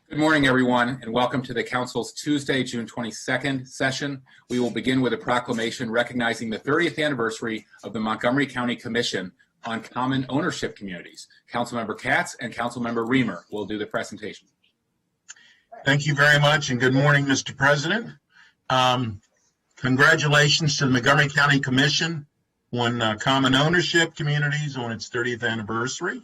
Good morning, everyone, and welcome to the Council's Tuesday, June 22nd session. We will begin with a proclamation recognizing the 30th anniversary of the Montgomery County Commission on Common Ownership Communities. Councilmember Katz and Councilmember Reamer will do the presentation. Thank you very much, and good morning, Mr. President. Congratulations to the Montgomery County Commission on Common Ownership Communities on its 30th anniversary.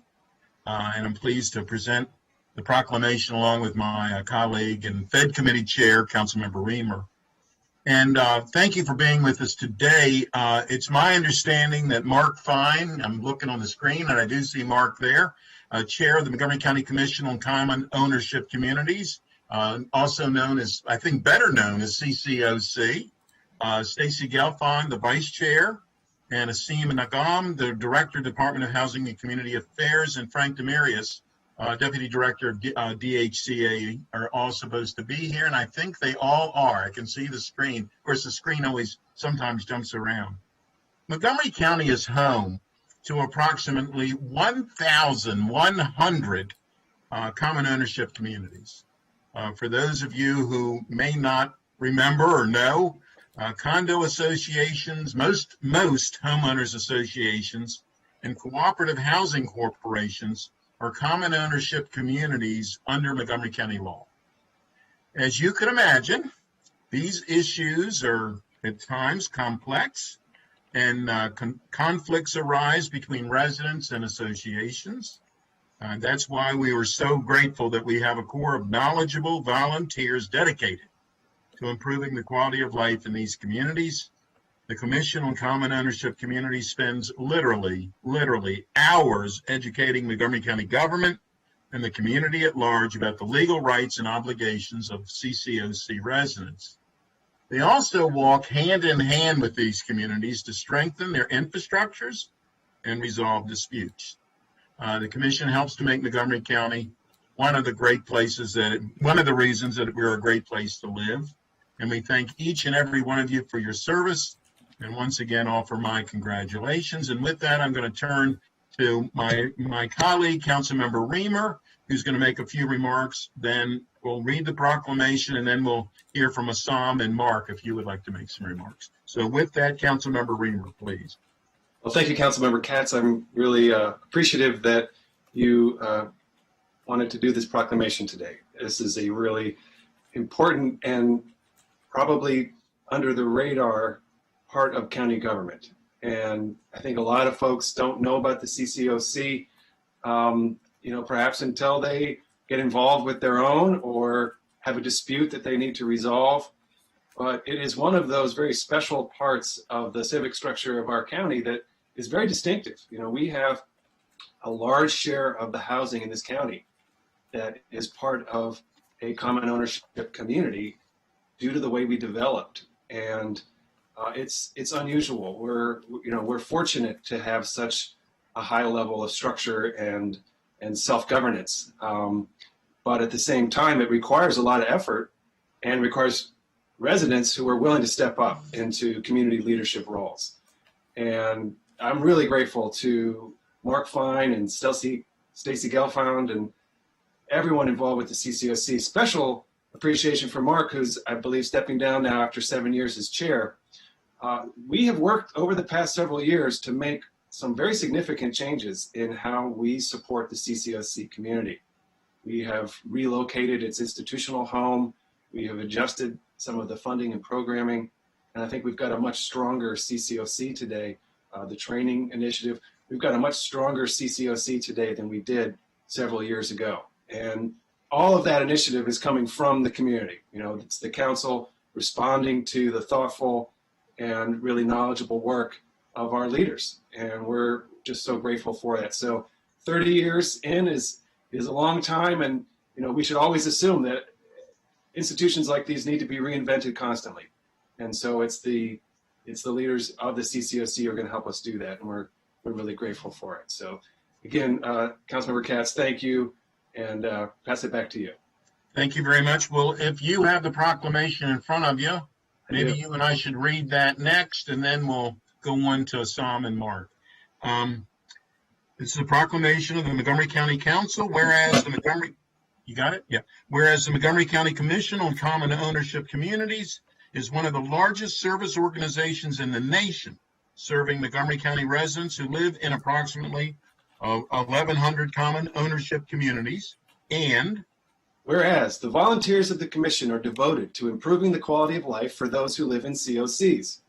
And I'm pleased to present the proclamation along with my colleague and Fed Committee Chair, Councilmember Reamer. And thank you for being with us today. It's my understanding that Mark Fine, I'm looking on the screen and I do see Mark there, Chair of the Montgomery County Commission on Common Ownership Communities, also known as, I think better known as CCOC, Stacy Gelfond, the Vice Chair, and Asim Nagam, the Director, Department of Housing and Community Affairs, and Frank Demarius, Deputy Director of DHCA, are all supposed to be here, and I think they all are. I can see the screen. Of course, the screen always sometimes jumps around. Montgomery County is home to approximately 1,100 common ownership communities. For those of you who may not remember or know, condo associations, most homeowners associations, and cooperative housing corporations are common ownership communities under Montgomery County law. As you can imagine, these issues are at times complex, and conflicts arise between residents and associations. That's why we were so grateful that we have a core of knowledgeable volunteers dedicated to improving the quality of life in these communities. The Commission on Common Ownership Communities spends literally hours educating Montgomery County government and the community at large about the legal rights and obligations of CCOC residents. They also walk hand in hand with these communities to strengthen their infrastructures and resolve disputes. The Commission helps to make Montgomery County one of the reasons that we're a great place to live. And we thank each and every one of you for your service, and once again offer my congratulations. And with that, I'm going to turn to my colleague, Councilmember Reamer, who's going to make a few remarks. Then we'll read the proclamation, and then we'll hear from Assam and Mark if you would like to make some remarks. So with that, Councilmember Reamer, please. Well, thank you, Councilmember Katz. I'm really appreciative that you wanted to do this proclamation today. This is a really important and probably under the radar part of county government. And I think a lot of folks don't know about the CCOC, perhaps until they get involved with their own or have a dispute that they need to resolve. But it is one of those very special parts of the civic structure of our county that is very distinctive. We have a large share of the housing in this county that is part of a common ownership community due to the way we developed. And it's unusual. We're fortunate to have such a high level of structure and self-governance. But at the same time, it requires a lot of effort and requires residents who are willing to step up into community leadership roles. And I'm really grateful to Mark Fine and Stacy Gelfond and everyone involved with the CCOC. Special appreciation for Mark, who's, I believe, stepping down now after 7 years as chair. We have worked over the past several years to make some very significant changes in how we support the CCOC community. We have relocated its institutional home. We have adjusted some of the funding and programming. And I think we've got a much stronger CCOC today. The training initiative, we've got a much stronger CCOC today than we did several years ago. And all of that initiative is coming from the community. It's the council responding to the thoughtful and really knowledgeable work of our leaders. And we're just so grateful for that. So 30 years in is a long time. And, we should always assume that institutions like these need to be reinvented constantly. And so it's the leaders of the CCOC who are going to help us do that. And we're really grateful for it. So again, Councilmember Katz, thank you. And pass it back to you. Thank you very much. Well, if you have the proclamation in front of you, maybe you and I should read that next, and then we'll go on to Assam and Mark. This is a proclamation of the Montgomery County Council, whereas the Montgomery You got it? Yeah. Whereas the Montgomery County Commission on Common Ownership Communities is one of the largest service organizations in the nation, serving Montgomery County residents who live in approximately 1,100 common ownership communities. And whereas the volunteers of the Commission are devoted to improving the quality of life for those who live in COCs.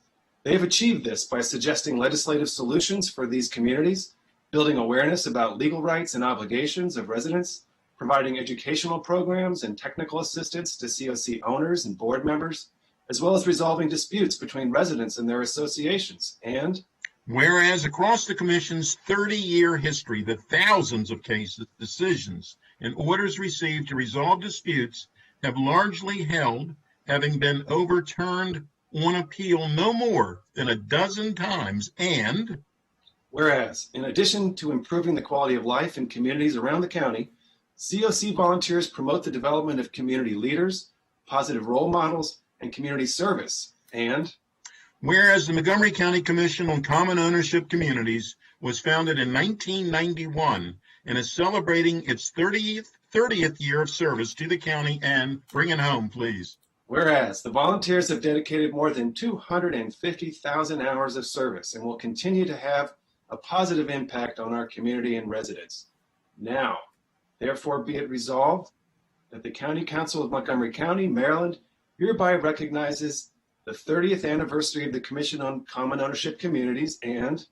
They have achieved this by suggesting legislative solutions for these communities, building awareness about legal rights and obligations of residents, providing educational programs and technical assistance to COC owners and board members, as well as resolving disputes between residents and their associations. And whereas across the Commission's 30-year history, the thousands of cases, decisions, and orders received to resolve disputes have largely held, having been overturned on appeal no more than a dozen times. And whereas, in addition to improving the quality of life in communities around the county, COC volunteers promote the development of community leaders, positive role models, and community service. And whereas the Montgomery County Commission on Common Ownership Communities was founded in 1991 and is celebrating its 30th year of service to the county. And bring it home, please. whereas the volunteers have dedicated more than 250,000 hours of service and will continue to have a positive impact on our community and residents. Now, therefore be it resolved that the County Council of Montgomery County, Maryland, hereby recognizes the 30th anniversary of the Commission on Common Ownership Communities and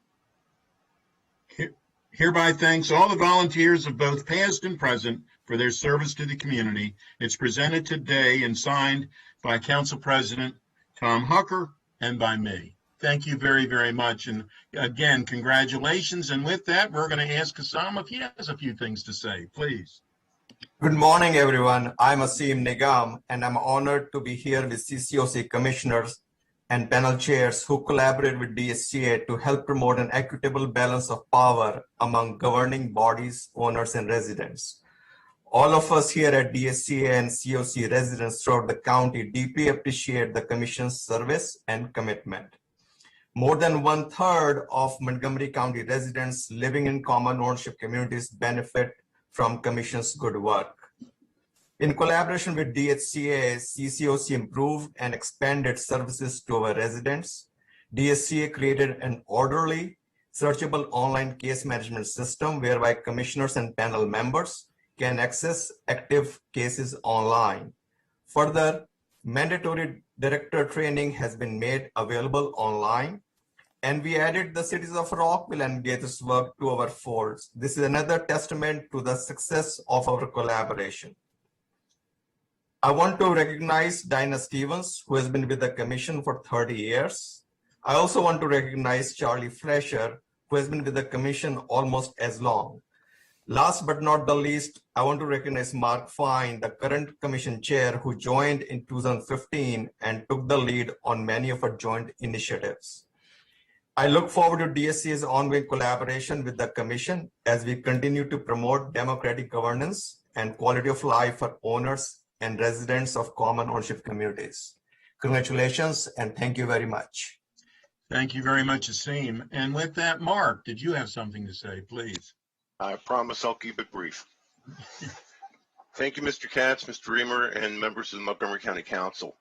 hereby thanks all the volunteers of both past and present for their service to the community. It's presented today and signed by Council President Tom Hucker and by me. Thank you very, very much. And again, congratulations. And with that, we're going to ask Assam if he has a few things to say, please. Good morning, everyone. I'm Asim Nigam, and I'm honored to be here with CCOC commissioners and panel chairs who collaborate with DSCA to help promote an equitable balance of power among governing bodies, owners, and residents. All of us here at DSCA and COC residents throughout the county deeply appreciate the Commission's service and commitment. More than 1/3 of Montgomery County residents living in common ownership communities benefit from Commission's good work. In collaboration with DHCA, CCOC improved and expanded services to our residents. DHCA created an orderly, searchable online case management system whereby commissioners and panel members can access active cases online. Further, mandatory director training has been made available online, and we added the cities of Rockville and Gaithersburg to our folds. This is another testament to the success of our collaboration. I want to recognize Dinah Stevens, who has been with the Commission for 30 years. I also want to recognize Charlie Fleischer, who has been with the Commission almost as long. Last but not the least, I want to recognize Mark Fine, the current Commission Chair, who joined in 2015 and took the lead on many of our joint initiatives. I look forward to DSCA's ongoing collaboration with the Commission as we continue to promote democratic governance and quality of life for owners and residents of common ownership communities. Congratulations and thank you very much. Thank you very much, Asim. And with that, Mark, did you have something to say, please? I promise I'll keep it brief. Thank you, Mr. Katz, Mr. Reamer, and members of the Montgomery County Council.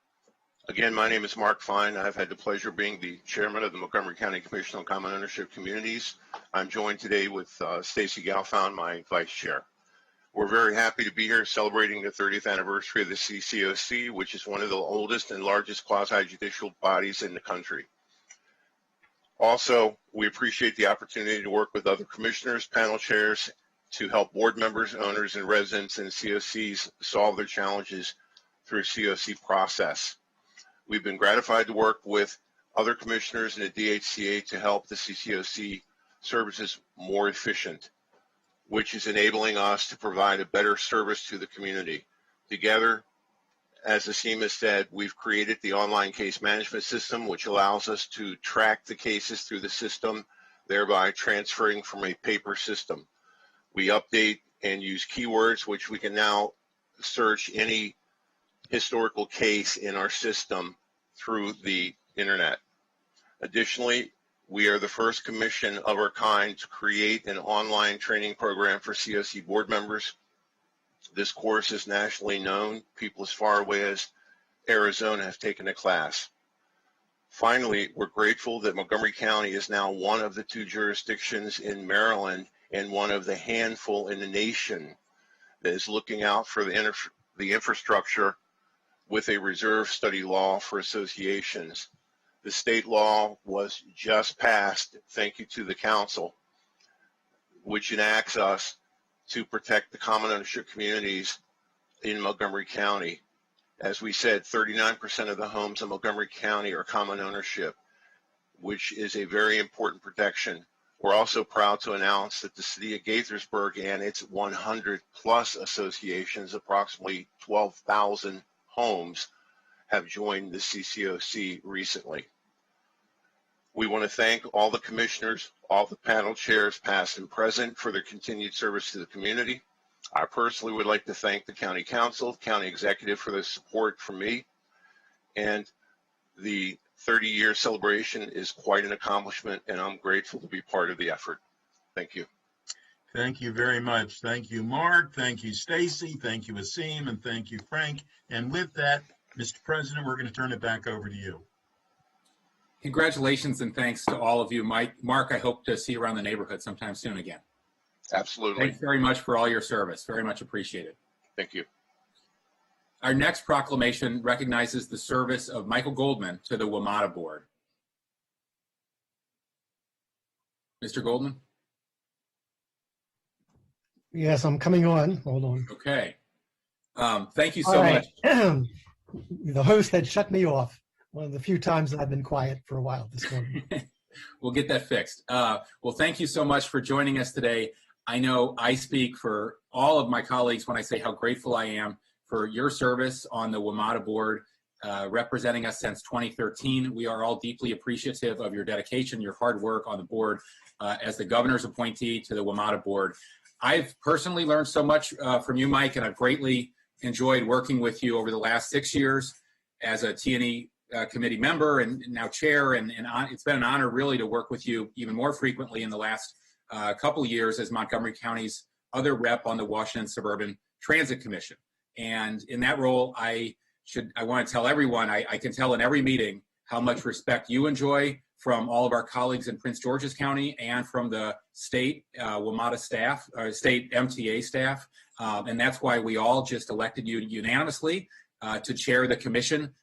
Again, my name is Mark Fine. I've had the pleasure of being the chairman of the Montgomery County Commission on Common Ownership Communities. I'm joined today with Stacy Galfond, my vice chair. We're very happy to be here celebrating the 30th anniversary of the CCOC, which is one of the oldest and largest quasi-judicial bodies in the country. Also, we appreciate the opportunity to work with other commissioners, panel chairs, to help board members, owners, and residents in COCs solve their challenges through a COC process. We've been gratified to work with other commissioners in the DHCA to help the CCOC services more efficient, which is enabling us to provide a better service to the community. Together, as Asim has said, we've created the online case management system, which allows us to track the cases through the system, thereby transferring from a paper system. We update and use keywords, which we can now search any historical case in our system through the internet. Additionally, we are the first commission of our kind to create an online training program for COC board members This course is nationally known. People as far away as Arizona have taken the class. Finally, we're grateful that Montgomery County is now one of the 2 jurisdictions in Maryland and one of the handful in the nation that is looking out for the infrastructure with a reserve study law for associations. The state law was just passed, thank you to the council, which enacts us to protect the common ownership communities in Montgomery County. As we said, 39% of the homes in Montgomery County are common ownership, which is a very important protection. We're also proud to announce that the city of Gaithersburg and its 100 plus associations, approximately 12,000 homes, have joined the CCOC recently. We want to thank all the commissioners, all the panel chairs, past and present, for their continued service to the community. I personally would like to thank the county council, county executive for their support for me, and the 30-year celebration is quite an accomplishment, and I'm grateful to be part of the effort. Thank you. Thank you very much. Thank you, Mark. Thank you, Stacy. Thank you, Asim, and thank you, Frank. And with that, Mr. President, we're going to turn it back over to you. Congratulations and thanks to all of you. Mark, I hope to see you around the neighborhood sometime soon again. Absolutely. Thanks very much for all your service. Very much appreciated. Thank you. Our next proclamation recognizes the service of Michael Goldman to the Wamata Board. Mr. Goldman? Yes, I'm coming on. Hold on. Okay. Thank you so much. The host had shut me off one of the few times that I've been quiet for a while this morning. We'll get that fixed. Well, thank you so much for joining us today. I know I speak for all of my colleagues when I say how grateful I am for your service on the Wamata Board, representing us since 2013. We are all deeply appreciative of your dedication, your hard work on the board as the governor's appointee to the Wamata Board. I've personally learned so much from you, Mike, and I've greatly enjoyed working with you over the last 6 years as a T&E committee member and now chair, and it's been an honor really to work with you even more frequently in the last couple of years as Montgomery County's other rep on the Washington Suburban Transit Commission. And in that role, I want to tell everyone, I can tell in every meeting how much respect you enjoy from all of our colleagues in Prince George's County and from the state Wamata staff, or state MTA staff. And that's why we all just elected you unanimously to chair the commission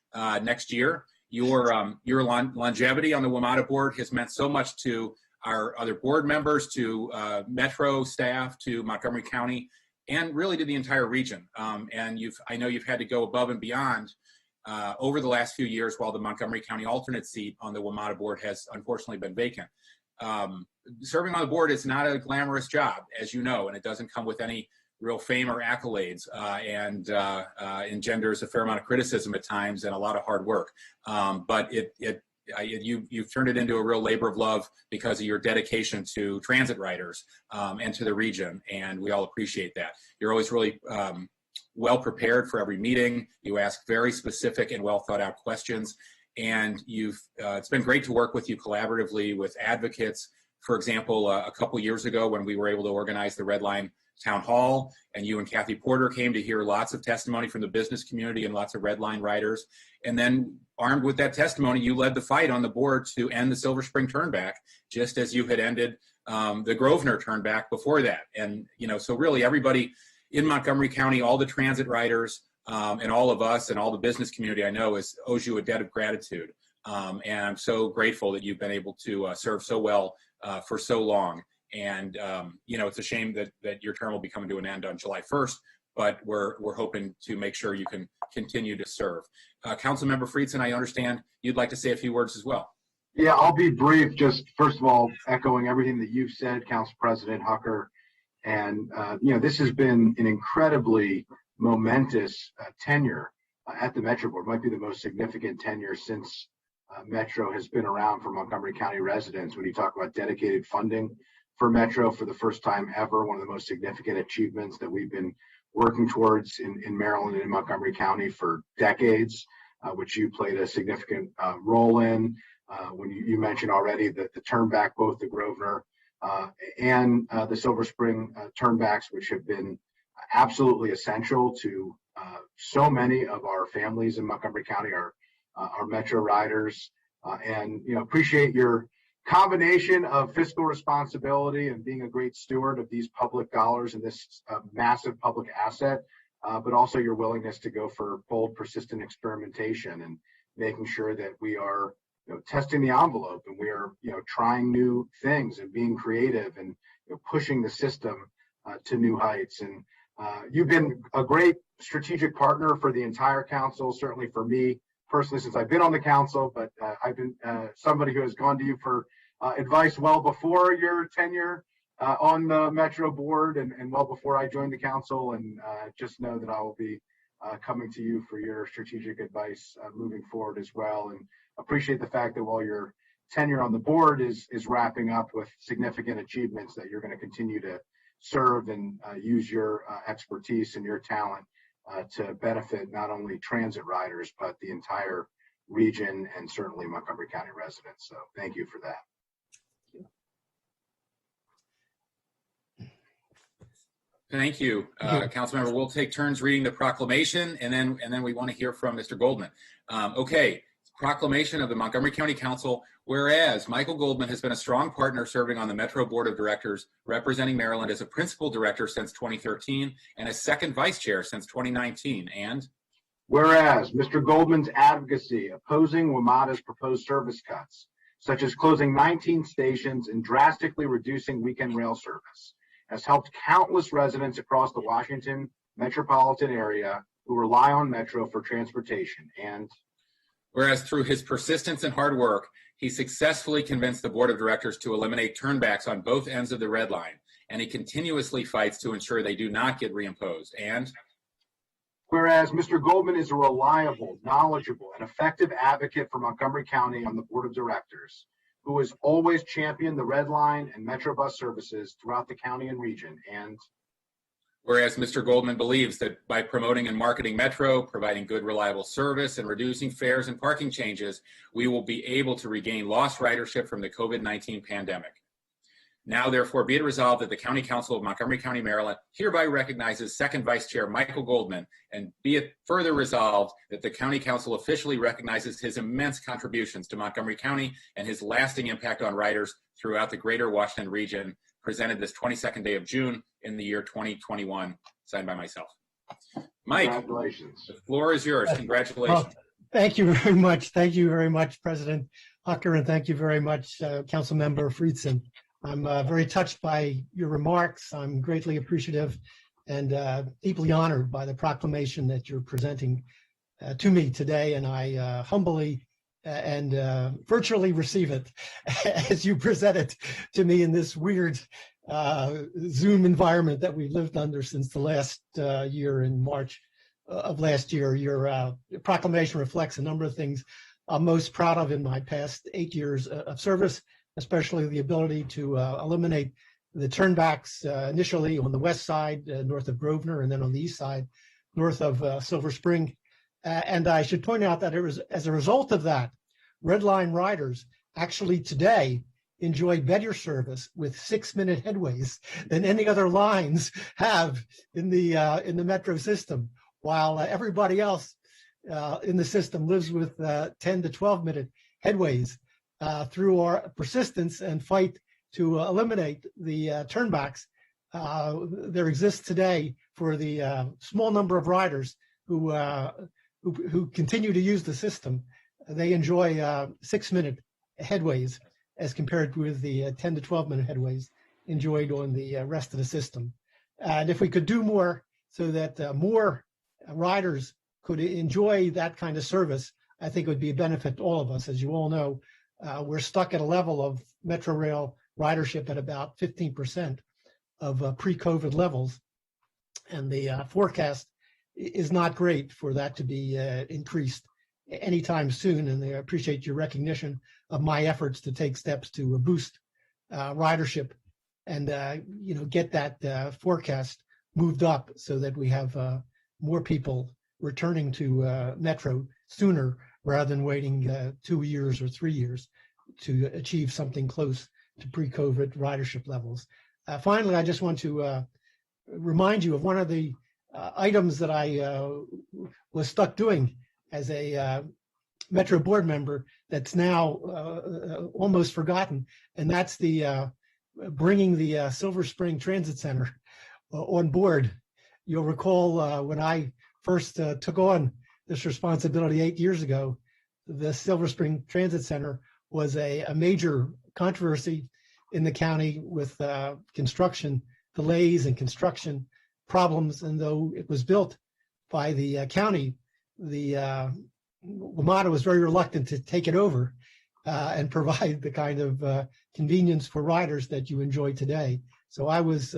next year. Your longevity on the Wamata Board has meant so much to our other board members, to Metro staff, to Montgomery County, and really to the entire region. And I know you've had to go above and beyond over the last few years while the Montgomery County alternate seat on the Wamata Board has unfortunately been vacant. Serving on the board is not a glamorous job, as you know, and it doesn't come with any real fame or accolades, and engenders a fair amount of criticism at times and a lot of hard work. But you've turned it into a real labor of love because of your dedication to transit riders and to the region, and we all appreciate that. You're always really well prepared for every meeting. You ask very specific and well thought out questions, and it's been great to work with you collaboratively with advocates. For example, a couple years ago when we were able to organize the Red Line Town Hall, and you and Kathy Porter came to hear lots of testimony from the business community and lots of Red Line riders. And then armed with that testimony, you led the fight on the board to end the Silver Spring turnback, just as you had ended the Grosvenor turnback before that. And, so really everybody in Montgomery County, all the transit riders and all of us and all the business community I know owes you a debt of gratitude. And I'm so grateful that you've been able to serve so well for so long. And, it's a shame that your term will be coming to an end on July 1st, but we're hoping to make sure you can continue to serve. Councilmember Friedson, I understand you'd like to say a few words as well. Yeah, I'll be brief. Just first of all, echoing everything that you've said, Council President Hucker. And, this has been an incredibly momentous tenure at the Metro Board. Might be the most significant tenure since Metro has been around for Montgomery County residents. When you talk about dedicated funding for Metro for the first time ever, one of the most significant achievements that we've been working towards in Maryland and in Montgomery County for decades, which you played a significant role in. When you mentioned already that the turnback, both the Grosvenor and the Silver Spring turnbacks, which have been, absolutely essential to so many of our families in Montgomery County, our Metro riders, and appreciate your combination of fiscal responsibility and being a great steward of these public dollars and this massive public asset, but also your willingness to go for bold, persistent experimentation and making sure that we are testing the envelope and we are trying new things and being creative and pushing the system to new heights. And you've been a great strategic partner for the entire council, certainly for me personally since I've been on the council, but I've been somebody who has gone to you for advice well before your tenure on the Metro board and well before I joined the council, and just know that I will be coming to you for your strategic advice moving forward as well, and appreciate the fact that while your tenure on the board is wrapping up with significant achievements, that you're going to continue to serve and use your expertise and your talent to benefit not only transit riders, but the entire region and certainly Montgomery County residents. So thank you for that. Thank you, Councilmember. We'll take turns reading the proclamation, and then we want to hear from Mr. Goldman. Okay, proclamation of the Montgomery County Council. Whereas Michael Goldman has been a strong partner serving on the Metro Board of Directors, representing Maryland as a principal director since 2013 and as second vice chair since 2019. And whereas Mr. Goldman's advocacy opposing Wamata's proposed service cuts, such as closing 19 stations and drastically reducing weekend rail service, has helped countless residents across the Washington metropolitan area who rely on Metro for transportation. And whereas through his persistence and hard work, he successfully convinced the board of directors to eliminate turnbacks on both ends of the red line, and he continuously fights to ensure they do not get reimposed. And whereas Mr. Goldman is a reliable, knowledgeable, and effective advocate for Montgomery County on the board of directors, who has always championed the red line and Metro bus services throughout the county and region. And whereas Mr. Goldman believes that by promoting and marketing Metro, providing good, reliable service, and reducing fares and parking changes, we will be able to regain lost ridership from the COVID-19 pandemic. Now, therefore, be it resolved that the County Council of Montgomery County, Maryland, hereby recognizes second Vice Chair Michael Goldman, and be it further resolved that the County Council officially recognizes his immense contributions to Montgomery County and his lasting impact on riders throughout the greater Washington region, presented this 22nd day of June in the year 2021, signed by myself. Mike, congratulations. The floor is yours. Congratulations. Well, thank you very much. Thank you very much, President Hucker, and thank you very much, Council Member Friedson. I'm very touched by your remarks. I'm greatly appreciative and deeply honored by the proclamation that you're presenting to me today, and I humbly and virtually receive it as you present it to me in this weird Zoom environment that we've lived under since the last year in March of last year. Your proclamation reflects a number of things I'm most proud of in my past 8 years of service, especially the ability to eliminate the turnbacks initially on the west side, north of Grosvenor, and then on the east side, north of Silver Spring. And I should point out that it was as a result of that, Red Line riders actually today enjoy better service with 6-minute headways than any other lines have in the Metro system, while everybody else in the system lives with 10 to 12-minute headways. Through our persistence and fight to eliminate the turnbacks, there exists today for the small number of riders who continue to use the system. They enjoy 6-minute headways as compared with the 10 to 12-minute headways enjoyed on the rest of the system. And if we could do more so that more riders could enjoy that kind of service, I think it would be a benefit to all of us. As you all know, we're stuck at a level of Metro Rail ridership at about 15% of pre-COVID levels. And the forecast is not great for that to be increased anytime soon. And I appreciate your recognition of my efforts to take steps to boost ridership and get that forecast moved up so that we have more people returning to Metro sooner rather than waiting 2 years or 3 years to achieve something close to pre-COVID ridership levels. Finally, I just want to remind you of one of the items that I was stuck doing as a Metro board member that's now almost forgotten, and that's the bringing the Silver Spring Transit Center on board. You'll recall when I first took on this responsibility 8 years ago, the Silver Spring Transit Center was a major controversy in the county with construction delays and construction problems. And though it was built by the county, the Wamata was very reluctant to take it over and provide the kind of convenience for riders that you enjoy today. So I was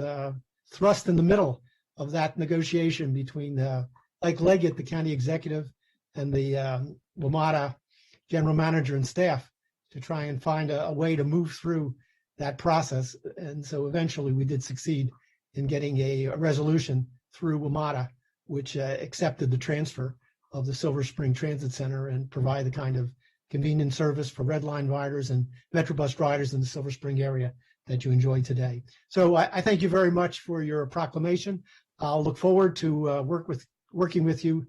thrust in the middle of that negotiation between Mike Leggett, the county executive, and the Wamata general manager and staff to try and find a way to move through that process. And so eventually we did succeed in getting a resolution through Wamata, which accepted the transfer of the Silver Spring Transit Center and provide the kind of convenient service for Red Line riders and Metrobus riders in the Silver Spring area that you enjoy today. So I thank you very much for your proclamation. I'll look forward to working with you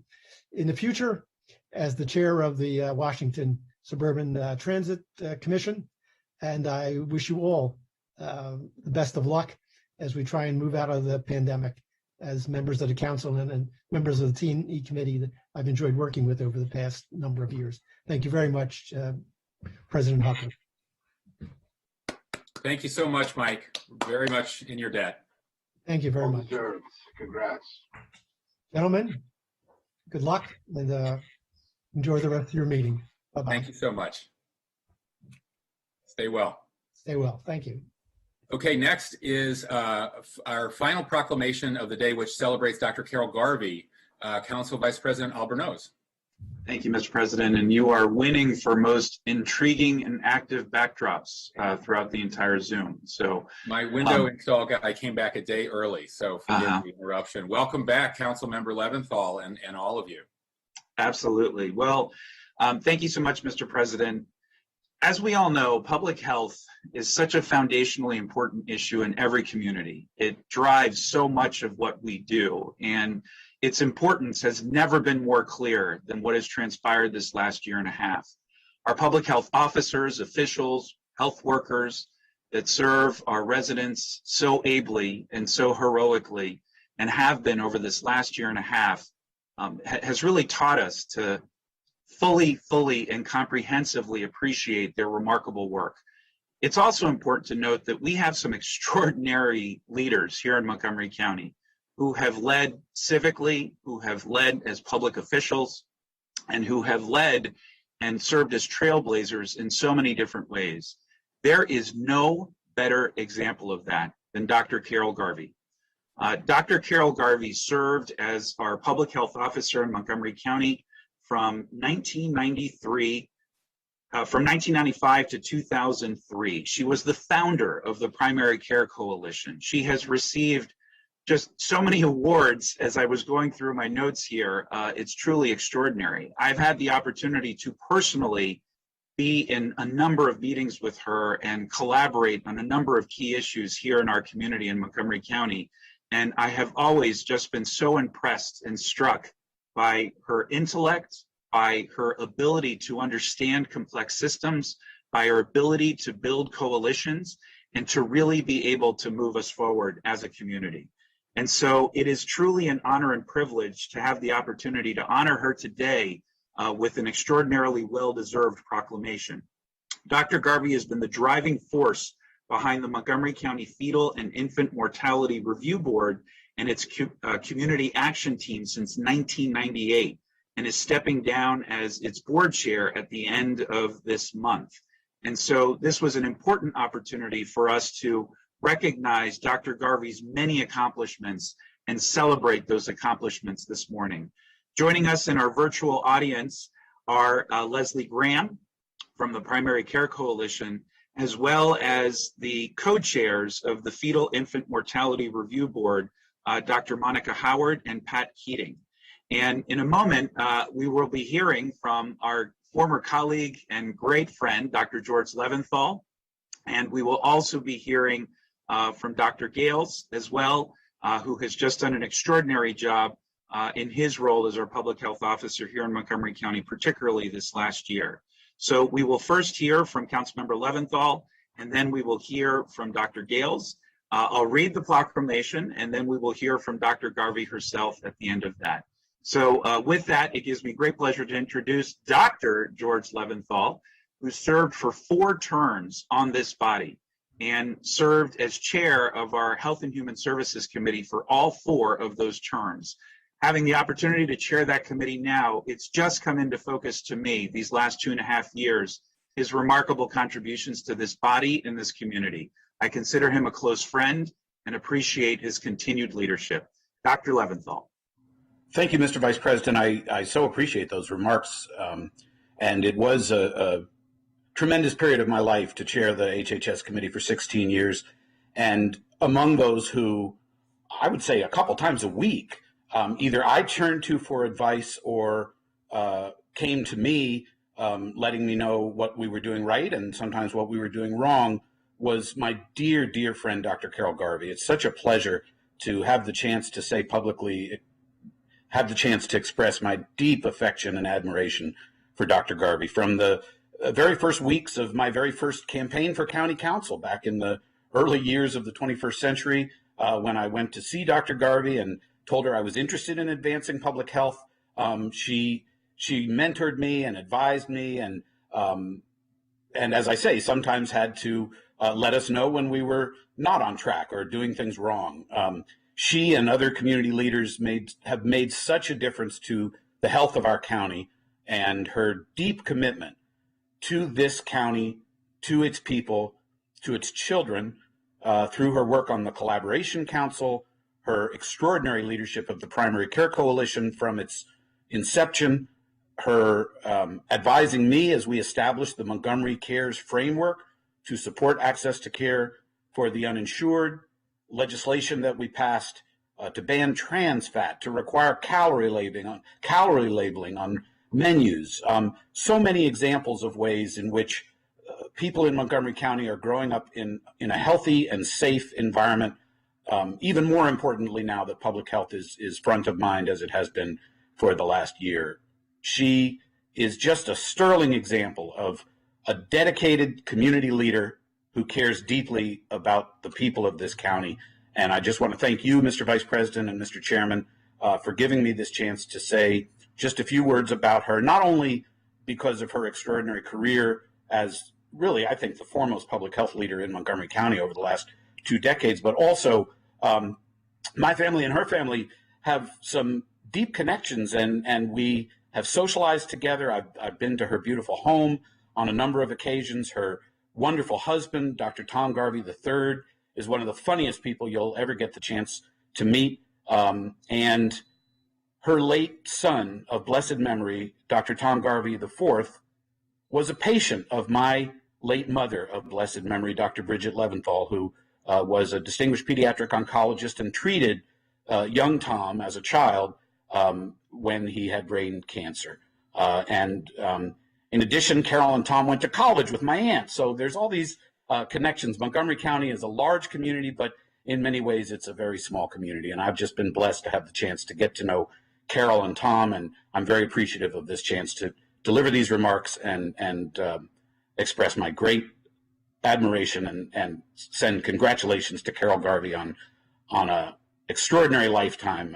in the future as the chair of the Washington Suburban Transit Commission. And I wish you all the best of luck as we try and move out of the pandemic as members of the council and members of the T&E committee that I've enjoyed working with over the past number of years. Thank you very much, President Hucker. Thank you so much, Mike. Very much in your debt. Thank you very much. Deserved. Congrats. Gentlemen, good luck and enjoy the rest of your meeting. Bye-bye. Thank you so much. Stay well. Stay well. Thank you. Okay, next is our final proclamation of the day, which celebrates Dr. Carol Garvey, Council Vice President Albornoz. Thank you, Mr. President. And you are winning for most intriguing and active backdrops throughout the entire Zoom. So my window install guy came back a day early, so forgive the interruption. Welcome back, Council Member Leventhal, and all of you. Absolutely. Well, thank you so much, Mr. President. As we all know, public health is such a foundationally important issue in every community. It drives so much of what we do, and its importance has never been more clear than what has transpired this last year and a half. Our public health officers, officials, health workers that serve our residents so ably and so heroically, and have been over this last year and a half, has really taught us to fully and comprehensively appreciate their remarkable work. It's also important to note that we have some extraordinary leaders here in Montgomery County who have led civically, who have led as public officials, and who have led and served as trailblazers in so many different ways. There is no better example of that than Dr. Carol Garvey. Dr. Carol Garvey served as our public health officer in Montgomery County from 1995 to 2003. She was the founder of the Primary Care Coalition. She has received just so many awards. As I was going through my notes here, it's truly extraordinary. I've had the opportunity to personally be in a number of meetings with her and collaborate on a number of key issues here in our community in Montgomery County. And I have always just been so impressed and struck by her intellect, by her ability to understand complex systems, by her ability to build coalitions, and to really be able to move us forward as a community. And so it is truly an honor and privilege to have the opportunity to honor her today with an extraordinarily well-deserved proclamation. Dr. Garvey has been the driving force behind the Montgomery County Fetal and Infant Mortality Review Board and its community action team since 1998, and is stepping down as its board chair at the end of this month. And so this was an important opportunity for us to recognize Dr. Garvey's many accomplishments and celebrate those accomplishments this morning. Joining us in our virtual audience are Leslie Graham from the Primary Care Coalition, as well as the co-chairs of the Fetal Infant Mortality Review Board, Dr. Monica Howard and Pat Keating. And in a moment, we will be hearing from our former colleague and great friend, Dr. George Leventhal. And we will also be hearing from Dr. Gales as well, who has just done an extraordinary job in his role as our public health officer here in Montgomery County, particularly this last year. So we will first hear from Councilmember Leventhal, and then we will hear from Dr. Gales. I'll read the proclamation, and then we will hear from Dr. Garvey herself at the end of that. So with that, it gives me great pleasure to introduce Dr. George Leventhal, who served for 4 terms on this body and served as chair of our Health and Human Services Committee for all 4 of those terms. Having the opportunity to chair that committee now, it's just come into focus to me these last 2.5 years, his remarkable contributions to this body and this community. I consider him a close friend and appreciate his continued leadership. Dr. Leventhal. Thank you, Mr. Vice President. I so appreciate those remarks. And it was a tremendous period of my life to chair the HHS committee for 16 years. And among those who, I would say a couple times a week, either I turned to for advice or came to me letting me know what we were doing right and sometimes what we were doing wrong, was my dear, dear friend, Dr. Carol Garvey. It's such a pleasure to have the chance to say publicly, have the chance to express my deep affection and admiration for Dr. Garvey. From the very first weeks of my very first campaign for county council back in the early years of the 21st century, when I went to see Dr. Garvey and told her I was interested in advancing public health, she mentored me and advised me, and as I say, sometimes had to let us know when we were not on track or doing things wrong. She and other community leaders have made such a difference to the health of our county, and her deep commitment to this county, to its people, to its children, through her work on the Collaboration Council, her extraordinary leadership of the Primary Care Coalition from its inception, her advising me as we established the Montgomery Cares framework to support access to care for the uninsured, legislation that we passed to ban trans fat, to require calorie labeling on menus. So many examples of ways in which people in Montgomery County are growing up in a healthy and safe environment. Even more importantly now that public health is front of mind as it has been for the last year. She is just a sterling example of a dedicated community leader who cares deeply about the people of this county. And I just want to thank you, Mr. Vice President and Mr. Chairman, for giving me this chance to say just a few words about her, not only because of her extraordinary career as really, I think, the foremost public health leader in Montgomery County over the last 2 decades, but also my family and her family have some deep connections, and we have socialized together. I've been to her beautiful home on a number of occasions. Her wonderful husband, Dr. Tom Garvey III, is one of the funniest people you'll ever get the chance to meet. And her late son of blessed memory, Dr. Tom Garvey IV, was a patient of my late mother of blessed memory, Dr. Bridget Leventhal, who was a distinguished pediatric oncologist and treated young Tom as a child when he had brain cancer. In addition, Carol and Tom went to college with my aunt. So there's all these connections. Montgomery County is a large community, but in many ways it's a very small community. And I've just been blessed to have the chance to get to know Carol and Tom, and I'm very appreciative of this chance to deliver these remarks and express my great admiration and send congratulations to Carol Garvey on a extraordinary lifetime,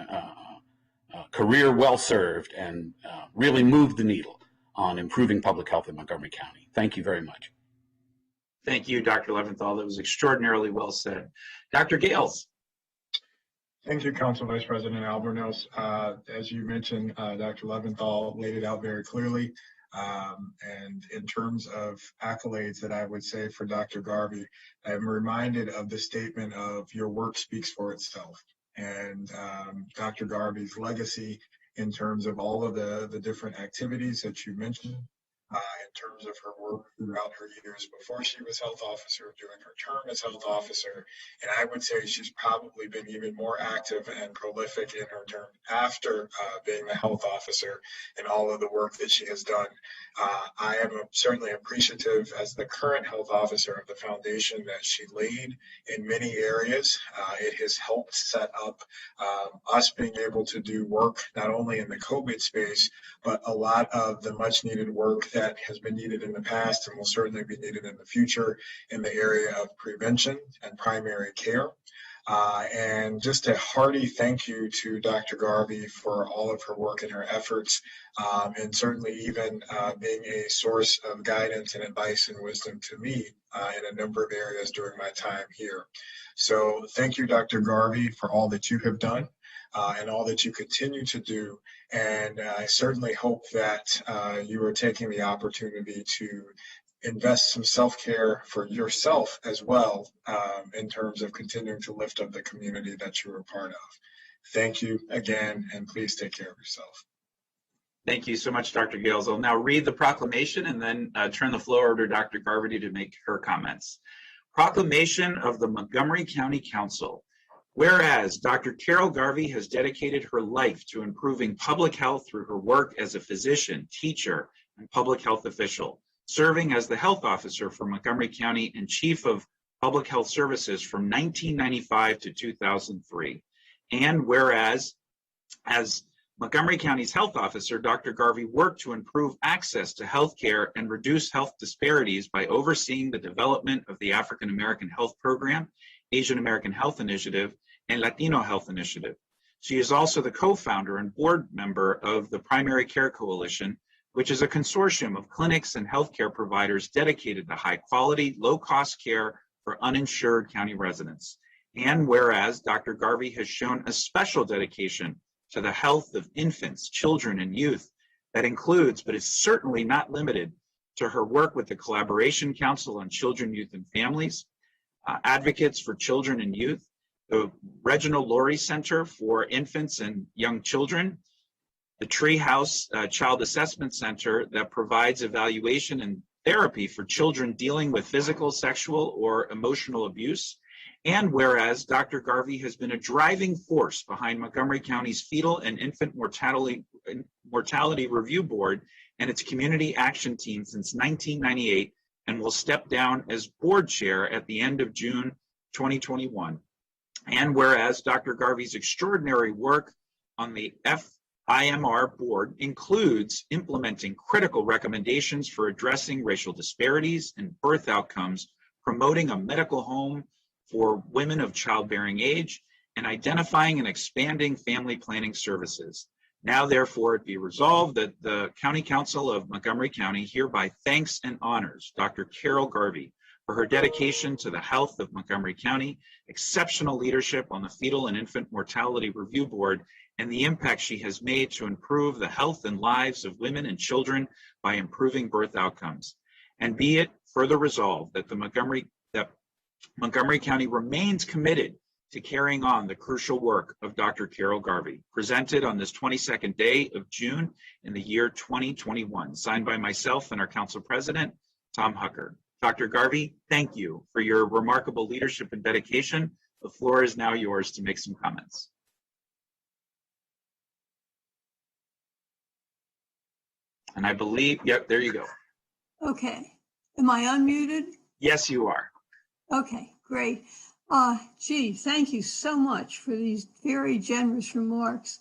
career well served, and really moved the needle on improving public health in Montgomery County. Thank you very much. Thank you, Dr. Leventhal. That was extraordinarily well said. Dr. Gales. Thank you, Council Vice President Albornoz. As you mentioned, Dr. Leventhal laid it out very clearly. And in terms of accolades that I would say for Dr. Garvey, I'm reminded of the statement of your work speaks for itself. And Dr. Garvey's legacy in terms of all of the different activities that you mentioned, in terms of her work throughout her years before she was health officer, during her term as health officer, and I would say she's probably been even more active and prolific in her term after being the health officer and all of the work that she has done. I am certainly appreciative as the current health officer of the foundation that she laid in many areas. It has helped set up us being able to do work not only in the COVID space, but a lot of the much needed work that has been needed in the past and will certainly be needed in the future in the area of prevention and primary care. And just a hearty thank you to Dr. Garvey for all of her work and her efforts, and certainly even being a source of guidance and advice and wisdom to me in a number of areas during my time here. So thank you, Dr. Garvey, for all that you have done and all that you continue to do. And I certainly hope that you are taking the opportunity to invest some self-care for yourself as well, in terms of continuing to lift up the community that you're a part of. Thank you again, and please take care of yourself. Thank you so much, Dr. Gales. I'll now read the proclamation and then turn the floor over to Dr. Garvey to make her comments. Proclamation of the Montgomery County Council. Whereas Dr. Carol Garvey has dedicated her life to improving public health through her work as a physician, teacher, and public health official, serving as the health officer for Montgomery County and chief of public health services from 1995 to 2003. And whereas, as Montgomery County's health officer, Dr. Garvey worked to improve access to health care and reduce health disparities by overseeing the development of the African American Health Program, Asian American Health Initiative, and Latino Health Initiative. She is also the co-founder and board member of the Primary Care Coalition, which is a consortium of clinics and healthcare providers dedicated to high-quality, low-cost care for uninsured county residents. And whereas Dr. Garvey has shown a special dedication to the health of infants, children, and youth that includes, but is certainly not limited to, her work with the Collaboration Council on Children, Youth, and Families, Advocates for Children and Youth, the Reginald Laurie Center for Infants and Young Children, the Treehouse Child Assessment Center that provides evaluation and therapy for children dealing with physical, sexual, or emotional abuse. And whereas Dr. Garvey has been a driving force behind Montgomery County's Fetal and Infant Mortality Review Board and its community action team since 1998, and will step down as board chair at the end of June 2021. And whereas Dr. Garvey's extraordinary work on the FIMR board includes implementing critical recommendations for addressing racial disparities in birth outcomes, promoting a medical home for women of childbearing age, and identifying and expanding family planning services. Now, therefore, it be resolved that the County Council of Montgomery County hereby thanks and honors Dr. Carol Garvey for her dedication to the health of Montgomery County, exceptional leadership on the Fetal and Infant Mortality Review Board, and the impact she has made to improve the health and lives of women and children by improving birth outcomes. And be it further resolved that Montgomery County remains committed to carrying on the crucial work of Dr. Carol Garvey, presented on this 22nd day of June in the year 2021, signed by myself and our council president, Tom Hucker. Dr. Garvey, thank you for your remarkable leadership and dedication. The floor is now yours to make some comments. And I believe, yep, there you go. Okay. Am I unmuted? Yes, you are. Okay, great. Gee, thank you so much for these very generous remarks.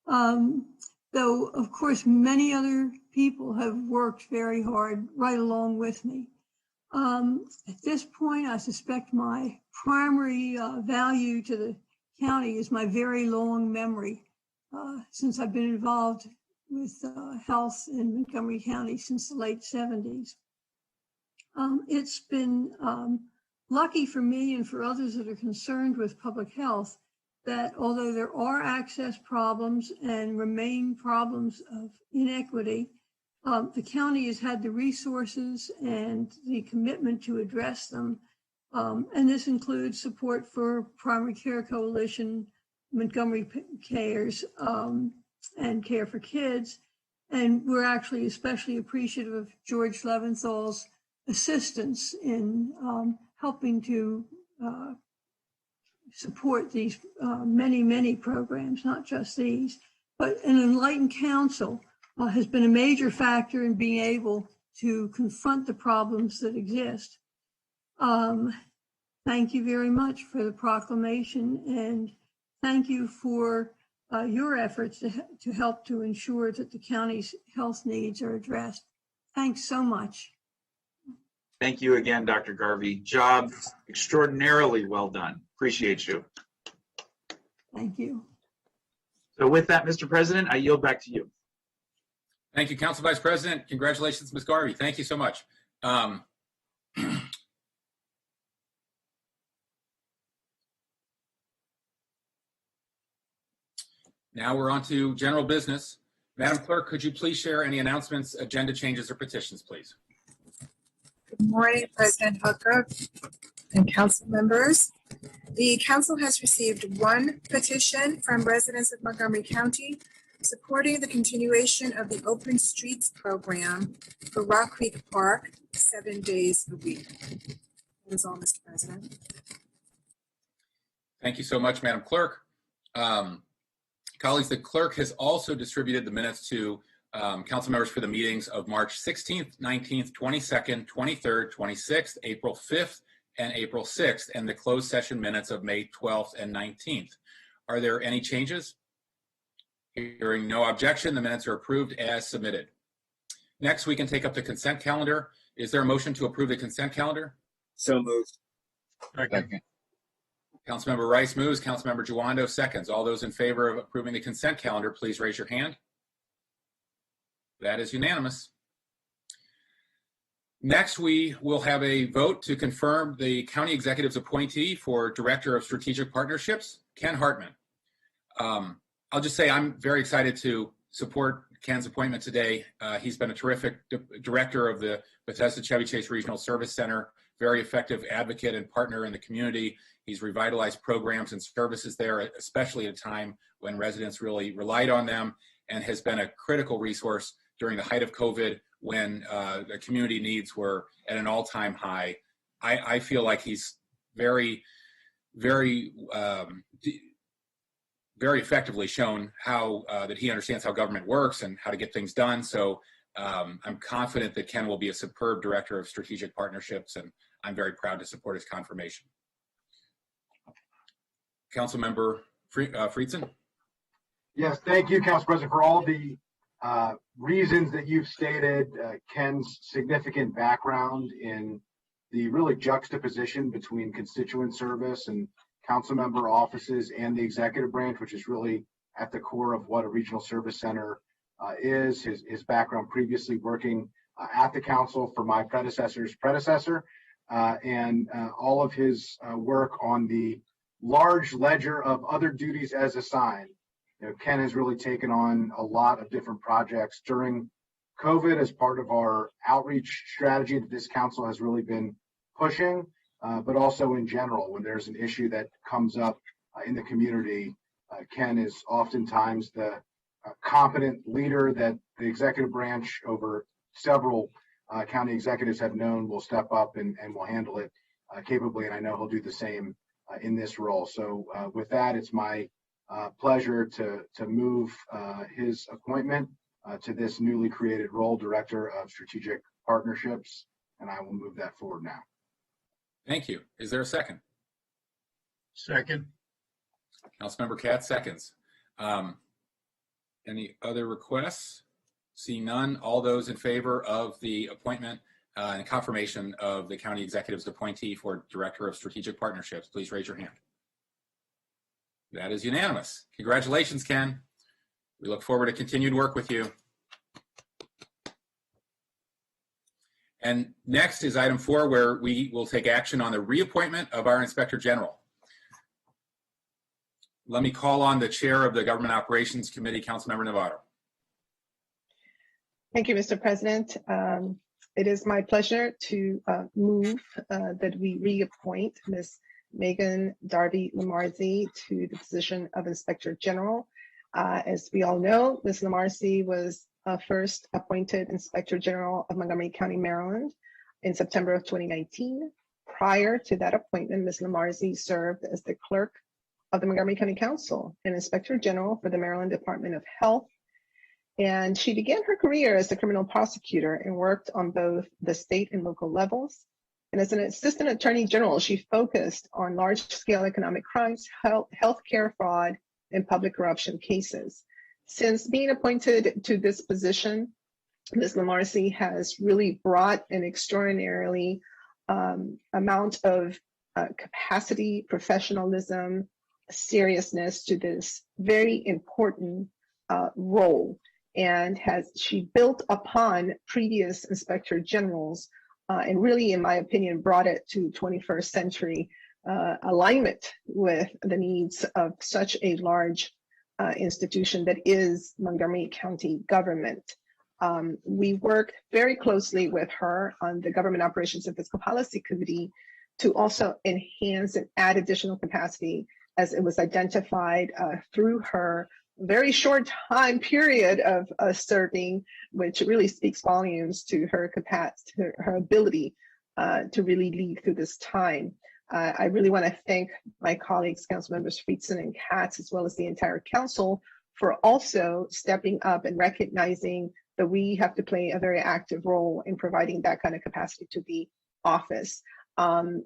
Though, of course, many other people have worked very hard right along with me. At this point, I suspect my primary value to the county is my very long memory, since I've been involved with health in Montgomery County since the late 70s. It's been lucky for me and for others that are concerned with public health that although there are access problems and remain problems of inequity, the county has had the resources and the commitment to address them. And this includes support for Primary Care Coalition, Montgomery Cares, and Care for Kids, And we're actually especially appreciative of George Leventhal's assistance in helping to support these many programs, not just these. But an enlightened council has been a major factor in being able to confront the problems that exist. Thank you very much for the proclamation, and thank you for your efforts to help to ensure that the county's health needs are addressed. Thanks so much. Thank you again, Dr. Garvey. Job extraordinarily well done. Appreciate you. Thank you. So with that, Mr. President, I yield back to you. Thank you, Council Vice President. Congratulations, Ms. Garvey. Thank you so much. Now we're on to general business. Madam Clerk, could you please share any announcements, agenda changes, or petitions, please? Good morning, President Hooker and council members. The council has received one petition from residents of Montgomery County supporting the continuation of the Open Streets program for Rock Creek Park 7 days a week. That is all, Mr. President. Thank you so much, Madam Clerk. Colleagues, the clerk has also distributed the minutes to council members for the meetings of March 16th, 19th, 22nd, 23rd, 26th, April 5th, and April 6th, and the closed session minutes of May 12th and 19th. Are there any changes? Hearing no objection, the minutes are approved as submitted. Next, we can take up the consent calendar. Is there a motion to approve the consent calendar? So moved. Second. Councilmember Rice moves, Councilmember Giwando seconds. All those in favor of approving the consent calendar, please raise your hand. That is unanimous. Next, we will have a vote to confirm the county executive's appointee for Director of Strategic Partnerships, Ken Hartman. I'll just say I'm very excited to support Ken's appointment today. He's been a terrific director of the Bethesda Chevy Chase Regional Service Center, very effective advocate and partner in the community. He's revitalized programs and services there, especially at a time when residents really relied on them, and has been a critical resource during the height of COVID when the community needs were at an all-time high. I feel like he's very effectively shown how that he understands how government works and how to get things done. So I'm confident that Ken will be a superb director of strategic partnerships, and I'm very proud to support his confirmation. Councilmember Friedson. Yes, thank you, Council President, for all the reasons that you've stated. Ken's significant background in the really juxtaposition between constituent service and council member offices and the executive branch, which is really at the core of what a regional service center is. His background previously working at the council for my predecessor's predecessor, and all of his work on the large ledger of other duties as assigned. You know, Ken has really taken on a lot of different projects during COVID as part of our outreach strategy that this council has really been pushing, but also in general, when there's an issue that comes up in the community, Ken is oftentimes the competent leader that the executive branch over several county executives have known will step up and will handle it capably. And I know he'll do the same in this role. So with that, it's my pleasure to move his appointment to this newly created role, Director of Strategic Partnerships, and I will move that forward now. Thank you. Is there a second? Second. Councilmember Katz seconds. Any other requests? Seeing none, all those in favor of the appointment and confirmation of the county executive's appointee for Director of Strategic Partnerships, please raise your hand. That is unanimous. Congratulations, Ken. We look forward to continued work with you. And next is item 4, where we will take action on the reappointment of our Inspector General. Let me call on the chair of the Government Operations Committee, Councilmember Navarro. Thank you, Mr. President. It is my pleasure to move that we reappoint Ms. Megan Darby Lamarzi to the position of Inspector General. As we all know, Ms. Lamarzi was first appointed Inspector General of Montgomery County, Maryland in September of 2019. Prior to that appointment, Ms. Lamarzi served as the clerk of the Montgomery County Council and Inspector General for the Maryland Department of Health. And she began her career as a criminal prosecutor and worked on both the state and local levels. And as an assistant attorney general, she focused on large-scale economic crimes, healthcare fraud, and public corruption cases. Since being appointed to this position, Ms. Lamarzi has really brought an extraordinarily amount of capacity, professionalism, seriousness to this very important role, and she built upon previous inspector generals and really, in my opinion, brought it to 21st century alignment with the needs of such a large institution that is Montgomery County government. We work very closely with her on the Government Operations and Fiscal Policy Committee to also enhance and add additional capacity as it was identified through her very short time period of serving, which really speaks volumes to her capacity, her ability to really lead through this time. I really want to thank my colleagues, Council Members Friedson and Katz, as well as the entire council, for also stepping up and recognizing that we have to play a very active role in providing that kind of capacity to the office.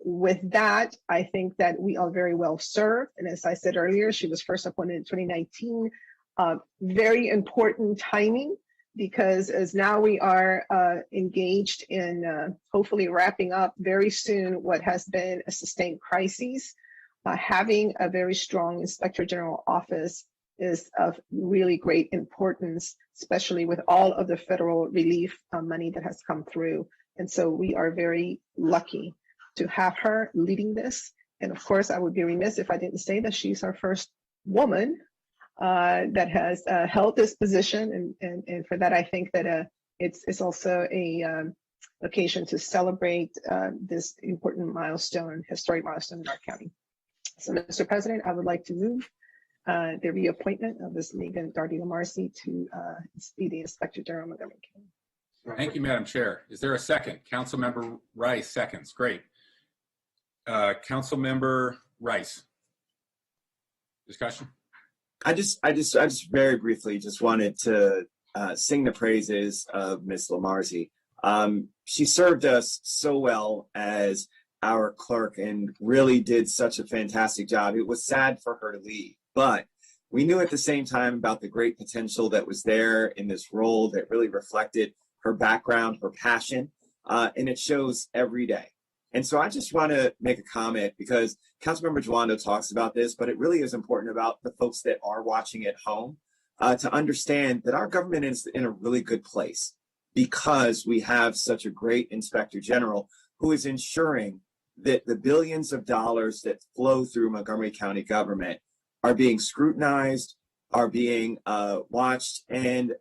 With that, I think that we are very well served. And as I said earlier, she was first appointed in 2019. Very important timing, because as now we are engaged in hopefully wrapping up very soon what has been a sustained crisis, having a very strong Inspector General office is of really great importance, especially with all of the federal relief money that has come through. And so we are very lucky to have her leading this. And of course, I would be remiss if I didn't say that she's our first woman that has held this position. And for that, I think that it's also a occasion to celebrate this important milestone, historic milestone in our county. So, Mr. President, I would like to move the reappointment of Ms. Megan Darby Lamarzi to be the Inspector General of Montgomery County. Thank you, Madam Chair. Is there a second? Councilmember Rice seconds. Great. Councilmember Rice. Discussion? I just very briefly just wanted to sing the praises of Ms. Lamarzi. She served us so well as our clerk and really did such a fantastic job. It was sad for her to leave, but we knew at the same time about the great potential that was there in this role that really reflected her background, her passion, and it shows every day. And so I just want to make a comment because Councilmember Joando talks about this, but it really is important about the folks that are watching at home to understand that our government is in a really good place because we have such a great Inspector General who is ensuring that the billions of dollars that flow through Montgomery County government are being scrutinized, are being watched, and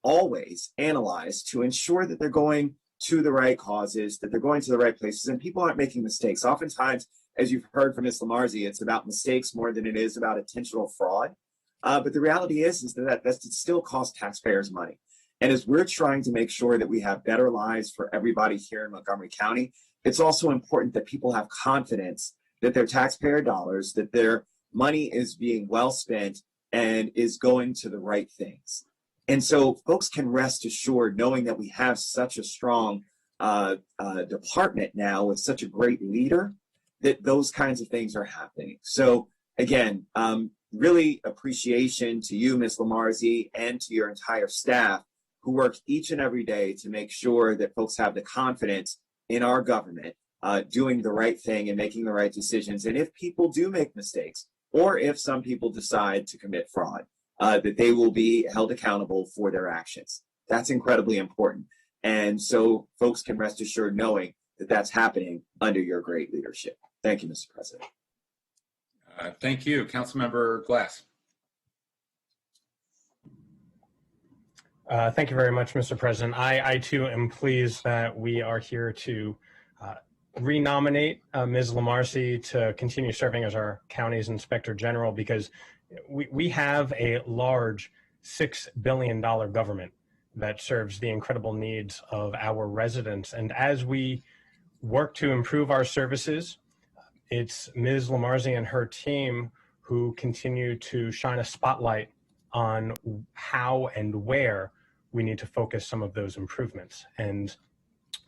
always analyzed to ensure that they're going to the right causes, that they're going to the right places, and people aren't making mistakes. Oftentimes, as you've heard from Ms. Lamarzi, it's about mistakes more than it is about intentional fraud. But the reality is that still costs taxpayers money. And as we're trying to make sure that we have better lives for everybody here in Montgomery County, it's also important that people have confidence that their taxpayer dollars, that their money is being well spent and is going to the right things. And so folks can rest assured knowing that we have such a strong department now with such a great leader that those kinds of things are happening. So again, really appreciation to you, Ms. Lamarzi, and to your entire staff who work each and every day to make sure that folks have the confidence in our government doing the right thing and making the right decisions. And if people do make mistakes, or if some people decide to commit fraud, that they will be held accountable for their actions. That's incredibly important. And so folks can rest assured knowing that that's happening under your great leadership. Thank you, Mr. President. Thank you. Councilmember Glass. Thank you very much, Mr. President. I too am pleased that we are here to renominate Ms. Lamarzi to continue serving as our county's Inspector General because we have a large $6 billion government that serves the incredible needs of our residents. And as we work to improve our services, it's Ms. Lamarzi and her team who continue to shine a spotlight on how and where we need to focus some of those improvements. And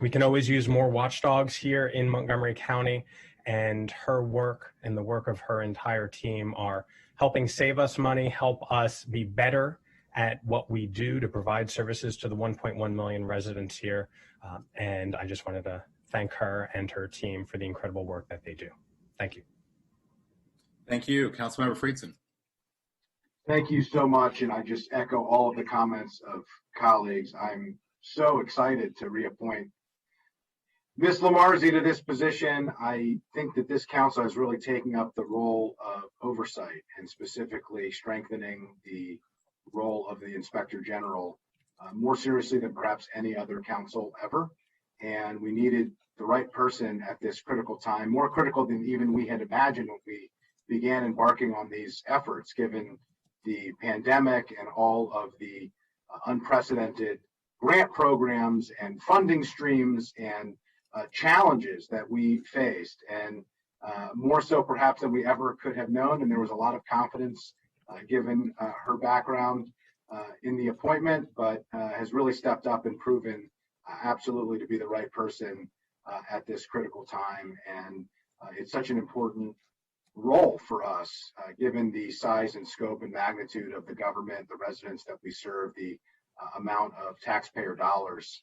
we can always use more watchdogs here in Montgomery County, and her work and the work of her entire team are helping save us money, help us be better at what we do to provide services to the 1.1 million residents here. And I just wanted to thank her and her team for the incredible work that they do. Thank you. Thank you. Councilmember Friedson. Thank you so much. And I just echo all of the comments of colleagues. I'm so excited to reappoint Ms. Lamarzi to this position. I think that this council is really taking up the role of oversight and specifically strengthening the role of the Inspector General more seriously than perhaps any other council ever. And we needed the right person at this critical time, more critical than even we had imagined when we began embarking on these efforts, given the pandemic and all of the unprecedented grant programs and funding streams and challenges that we faced, and more so perhaps than we ever could have known. And there was a lot of confidence given her background in the appointment, but has really stepped up and proven absolutely to be the right person at this critical time. And it's such an important role for us, given the size and scope and magnitude of the government, the residents that we serve, the amount of taxpayer dollars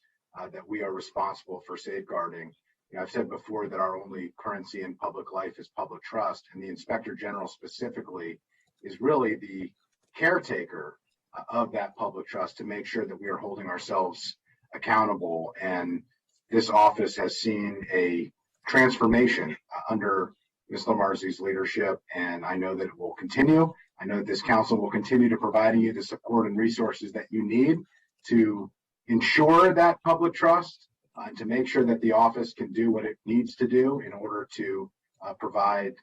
that we are responsible for safeguarding. You know, I've said before that our only currency in public life is public trust, and the Inspector General specifically is really the caretaker of that public trust to make sure that we are holding ourselves accountable. And this office has seen a transformation under Ms. Lamarzi's leadership, and I know that it will continue. I know that this council will continue to provide you the support and resources that you need to ensure that public trust and to make sure that the office can do what it needs to do in order to provide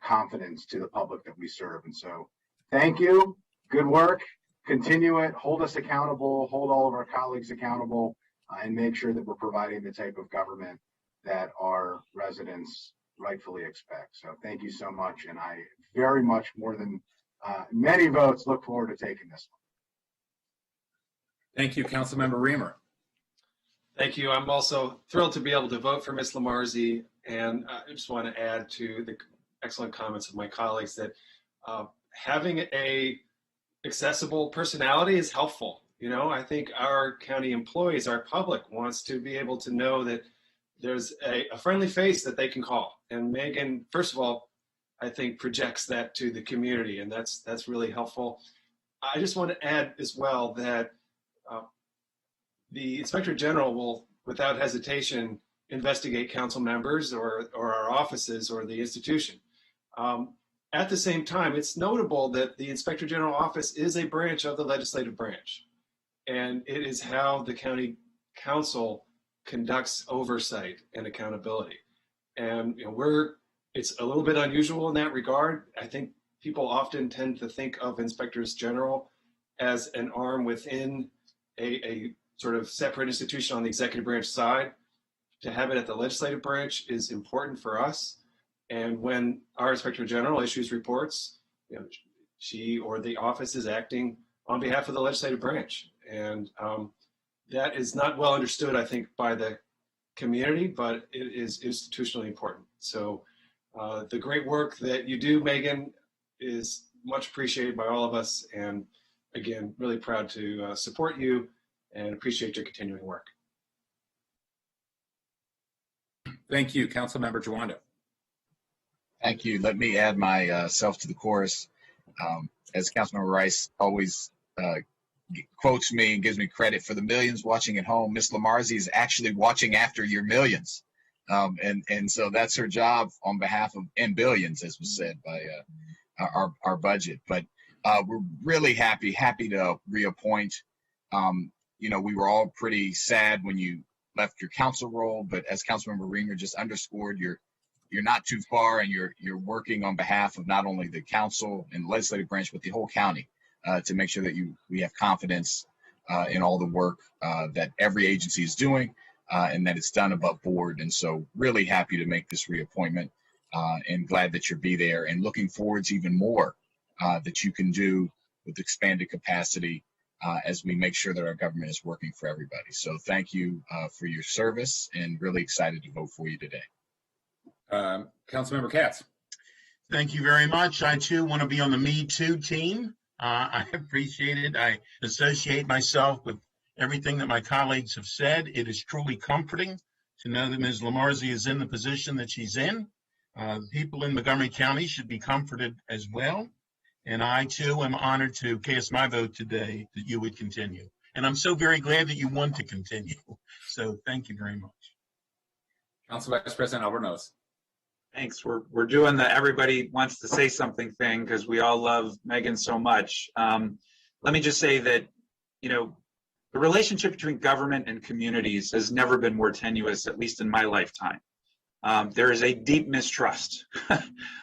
confidence to the public that we serve. And so thank you. Good work. Continue it. Hold us accountable. Hold all of our colleagues accountable and make sure that we're providing the type of government that our residents rightfully expect. So thank you so much. And I very much, more than many votes, look forward to taking this one. Thank you, Councilmember Reamer. Thank you. I'm also thrilled to be able to vote for Ms. Lamarzi, and I just want to add to the excellent comments of my colleagues that having a accessible personality is helpful. You know, I think our county employees, our public, wants to be able to know that there's a friendly face that they can call. And Megan, first of all, I think projects that to the community, and that's really helpful. I just want to add as well that the Inspector General will, without hesitation, investigate council members or our offices or the institution. At the same time, it's notable that the Inspector General office is a branch of the legislative branch, and it is how the county council conducts oversight and accountability. And you know, it's a little bit unusual in that regard. I think people often tend to think of inspectors general as an arm within a sort of separate institution on the executive branch side. To have it at the legislative branch is important for us. And when our Inspector General issues reports, you know, she or the office is acting on behalf of the legislative branch. And that is not well understood, I think, by the community, but it is institutionally important. So the great work that you do, Megan, is much appreciated by all of us. And again, really proud to support you and appreciate your continuing work. Thank you, Councilmember Jawando. Thank you. Let me add myself to the chorus. As Councilmember Rice always quotes me and gives me credit for the millions watching at home, Ms. Lamarzi is actually watching after your millions. And so that's her job on behalf of, and billions, as was said by our budget. But we're really happy to reappoint. You know, we were all pretty sad when you left your council role, but as Councilmember Reamer just underscored, you're not too far, and you're working on behalf of not only the council and the legislative branch, but the whole county to make sure that we have confidence in all the work that every agency is doing, and that it's done above board. And so really happy to make this reappointment, and glad that you'll be there, and looking forward to even more that you can do with expanded capacity as we make sure that our government is working for everybody. So thank you for your service, and really excited to vote for you today. Councilmember Katz. Thank you very much. I too want to be on the Me Too team. I appreciate it. I associate myself with everything that my colleagues have said. It is truly comforting to know that Ms. Lamarzi is in the position that she's in. People in Montgomery County should be comforted as well. And I too am honored to cast my vote today that you would continue. And I'm so very glad that you want to continue. So thank you very much. Council Vice President Albornoz. Thanks. We're doing the everybody wants to say something thing because we all love Megan so much. Let me just say that, the relationship between government and communities has never been more tenuous, at least in my lifetime. There is a deep mistrust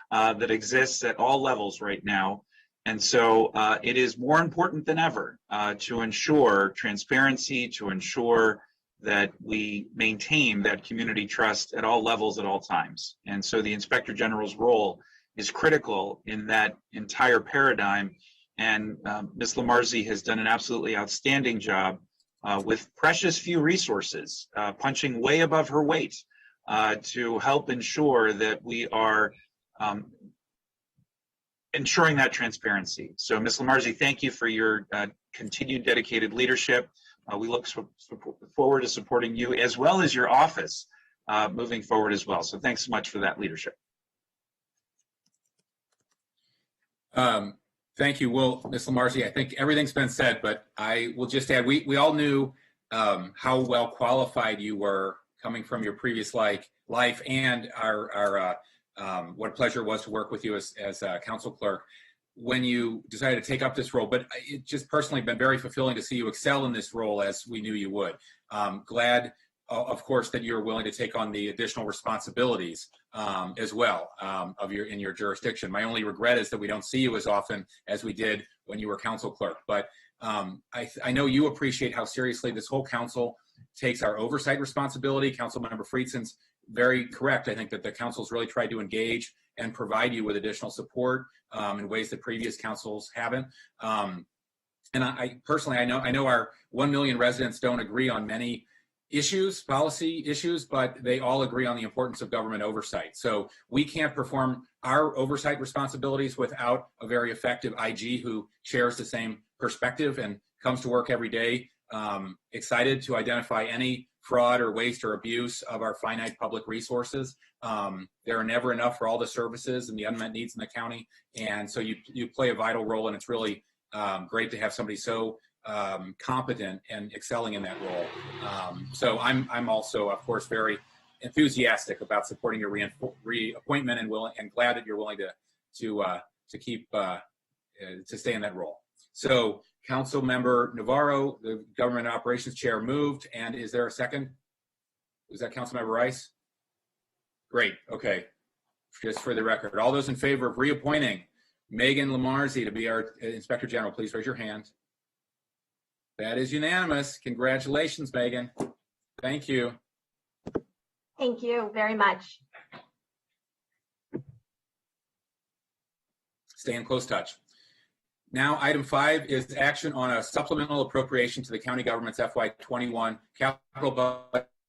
that exists at all levels right now. And so it is more important than ever to ensure transparency, to ensure that we maintain that community trust at all levels at all times. And so the Inspector General's role is critical in that entire paradigm. And Ms. Lamarzi has done an absolutely outstanding job with precious few resources, punching way above her weight to help ensure that we are ensuring that transparency. So Ms. Lamarzi, thank you for your continued dedicated leadership. We look forward to supporting you as well as your office moving forward as well. So thanks so much for that leadership. Thank you. Well, Ms. Lamarzi, I think everything's been said, but I will just add, we all knew how well qualified you were coming from your previous life, and our what a pleasure it was to work with you as council clerk when you decided to take up this role. But it just personally been very fulfilling to see you excel in this role as we knew you would. Glad, of course, that you're willing to take on the additional responsibilities as well in your jurisdiction. My only regret is that we don't see you as often as we did when you were council clerk. But I know you appreciate how seriously this whole council takes our oversight responsibility. Councilmember Friedson's very correct. I think that the council's really tried to engage and provide you with additional support in ways that previous councils haven't. And I personally, I know our 1 million residents don't agree on many issues, policy issues, but they all agree on the importance of government oversight. So we can't perform our oversight responsibilities without a very effective IG who shares the same perspective and comes to work every day excited to identify any fraud or waste or abuse of our finite public resources. There are never enough for all the services and the unmet needs in the county. And so you play a vital role, and it's really great to have somebody so competent and excelling in that role. So I'm also, of course, very enthusiastic about supporting your reappointment and glad that you're willing to keep to stay in that role. So Council Member Navarro, the Government Operations Chair, moved, and is there a second? Is that Council Member Rice? Great. Okay. Just for the record, all those in favor of reappointing Megan Lamarzi to be our Inspector General, please raise your hand. That is unanimous. Congratulations, Megan. Thank you. Thank you very much. Stay in close touch. Now, item 5 is action on a supplemental appropriation to the county government's FY21 capital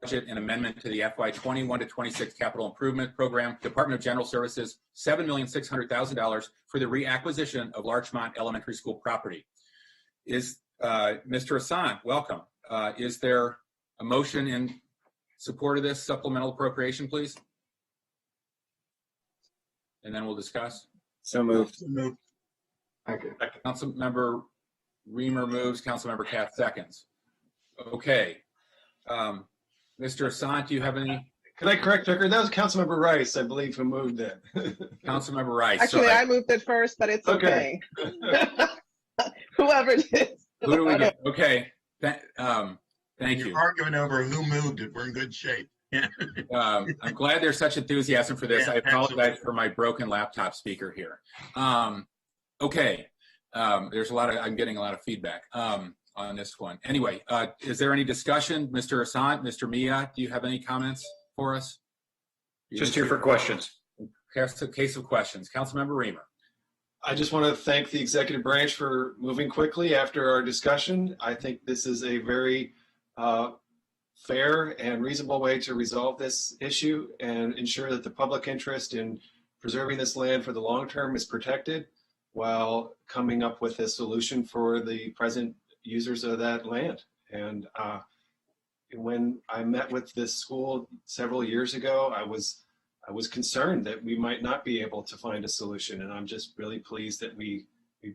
budget and amendment to the FY21 to 26 capital improvement program, Department of General Services, $7,600,000 for the reacquisition of Larchmont Elementary School property. Is Mr. Hassan, welcome. Is there a motion in support of this supplemental appropriation, please? And then we'll discuss. So moved. Thank you. Councilmember Reamer moves. Councilmember Katz seconds. Okay. Mr. Hassan, do you have any? Could I correct record? That was Councilmember Rice, I believe, who moved it. Councilmember Rice. Actually, I moved it first, but it's okay. Whoever it is. Who do we get? Okay. Thank you. You're arguing over who moved it. We're in good shape. I'm glad there's such enthusiasm for this. Yeah, I apologize absolutely. for my broken laptop speaker here. Okay. I'm getting a lot of feedback. on this one. Anyway, is there any discussion? Mr. Assant, Mr. Mia, do you have any comments for us? Just here for questions. Case of questions. Councilmember Reamer. I just want to thank the executive branch for moving quickly after our discussion. I think this is a very fair and reasonable way to resolve this issue and ensure that the public interest in preserving this land for the long term is protected while coming up with a solution for the present users of that land. And when I met with this school several years ago, I was concerned that we might not be able to find a solution, and I'm just really pleased that we've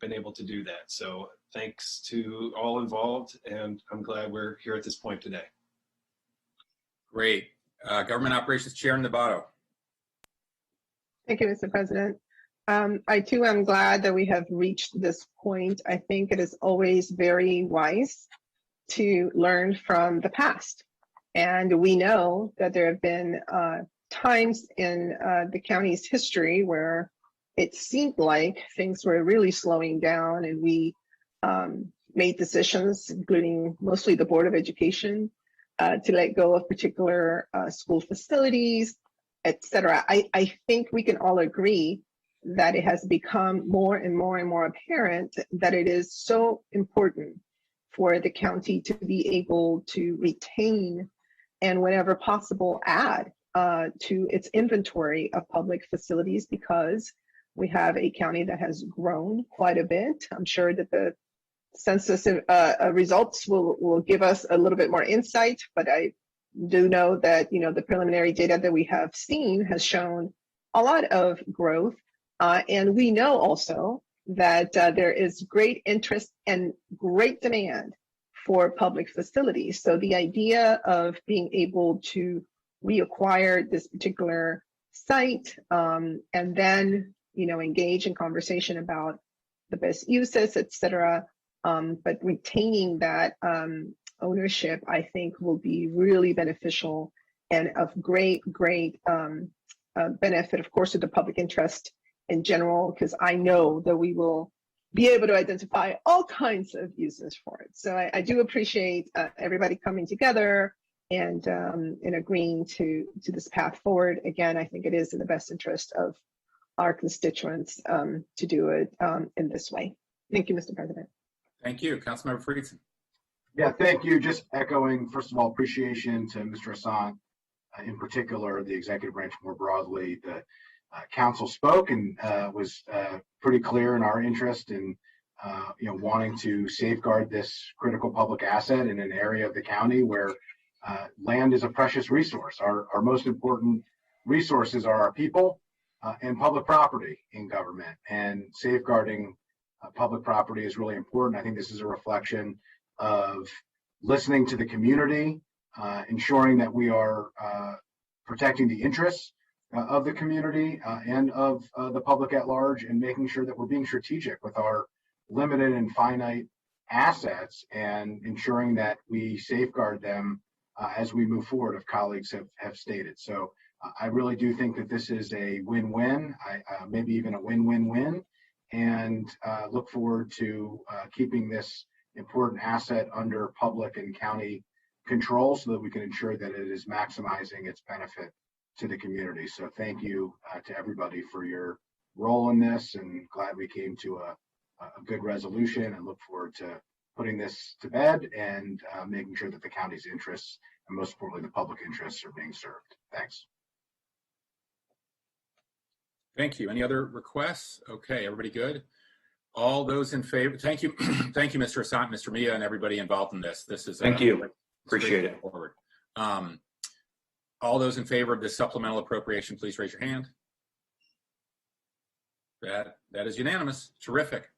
been able to do that. So thanks to all involved, and I'm glad we're here at this point today. Great. Government Operations Chair Nabato. Thank you, Mr. President. I too am glad that we have reached this point. I think it is always very wise to learn from the past. And we know that there have been times in the county's history where it seemed like things were really slowing down, and we made decisions, including mostly the Board of Education, to let go of particular school facilities, et cetera. I think we can all agree that it has become more and more and more apparent that it is so important for the county to be able to retain and whenever possible add to its inventory of public facilities, because we have a county that has grown quite a bit. I'm sure that the census results will give us a little bit more insight, but I do know that the preliminary data that we have seen has shown a lot of growth, and we know also that there is great interest and great demand for public facilities. So the idea of being able to reacquire this particular site and then engage in conversation about the best uses, et cetera, but retaining that ownership, I think, will be really beneficial and of great benefit, of course, to the public interest in general, because I know that we will be able to identify all kinds of uses for it. So I do appreciate everybody coming together and agreeing to this path forward. Again, I think it is in the best interest of our constituents to do it in this way. Thank you, Mr. President. Thank you. Councilmember Friedson. Yeah, thank you. Just echoing, first of all, appreciation to Mr. Assant, in particular, the executive branch more broadly. The council spoke and was pretty clear in our interest in wanting to safeguard this critical public asset in an area of the county where land is a precious resource. Our most important resources are our people and public property in government, and safeguarding public property is really important. I think this is a reflection of listening to the community, ensuring that we are protecting the interests of the community and of the public at large, and making sure that we're being strategic with our limited and finite assets and ensuring that we safeguard them as we move forward, if colleagues have stated. So I really do think that this is a win-win, maybe even a win-win-win, and look forward to keeping this important asset under public and county control so that we can ensure that it is maximizing its benefit to the community. So thank you to everybody for your role in this, and glad we came to a good resolution, and look forward to putting this to bed and making sure that the county's interests, and most importantly, the public interests, are being served. Thanks. Thank you. Any other requests? Okay, everybody good? All those in favor? Thank you. Thank you, Mr. Assant, Mr. Mia, and everybody involved in this. This is Thank you. Appreciate it. Forward. All those in favor of this supplemental appropriation, please raise your hand. That is unanimous. Terrific.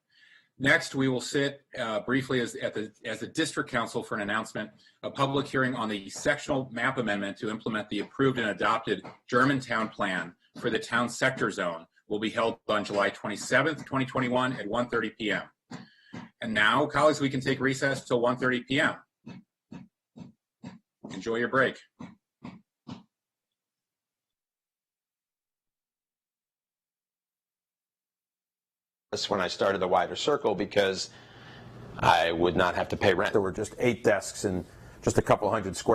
Next, we will sit briefly as the District Council for an announcement. A public hearing on the sectional map amendment to implement the approved and adopted Germantown plan for the town sector zone will be held on July 27th, 2021 at 1:30 p.m. And now, colleagues, we can take recess till 1:30 p.m. Enjoy your break. When I started the wider circle, because I would not have to pay rent. There were just 8 desks and just a couple hundred square